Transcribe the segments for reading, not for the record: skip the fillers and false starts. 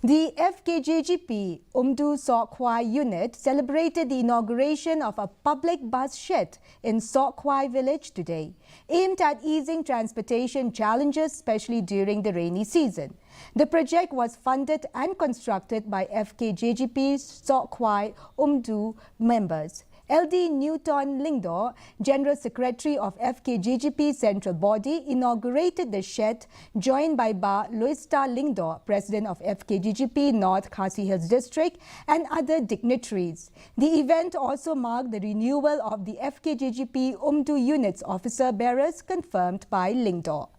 The FKJGP Umdu Sokwai unit celebrated the inauguration of a public bus shed in Sokwai village today, aimed at easing transportation challenges, especially during the rainy season. The project was funded and constructed by FKJGP Sokwai Umdu members. LD Newton Lingdo, General Secretary of FKJGP Central Body, inaugurated the shed, joined by Ba Luista Lingdo, President of FKJGP North Khasi Hills District, and other dignitaries. The event also marked the renewal of the FKJGP Umdu unit's officer bearers, confirmed by Lingdo.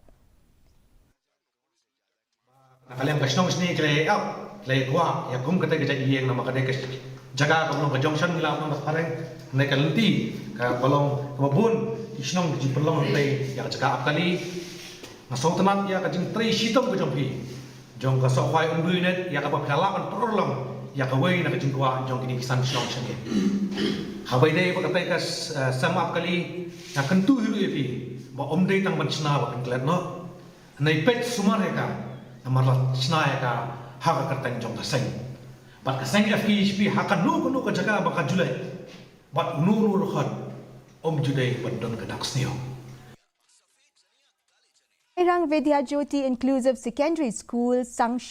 Jaga kalau junction nila orang sekarang naik lenti kalau kebun isnong di pelong nanti yang jaga kali masuk tenan ya kajing tri sitom ke jompi jong ke sokwai umbu net ya kapal pelawan perolong ya kawai nak kajing kuat jong kini kisan isnong sini habai deh pakai kas sama kali ya kentu hiru epi ba omdei tang bencana ba kengklet no naik pet semua mereka amarat senai ka hak kerteng jong kaseng. But kaseng FKJGP hakan nu ke jaga baka julai. But nu ruhat judai bandon ke daksnio. Airang Vidya Jyoti Inclusive Secondary School sang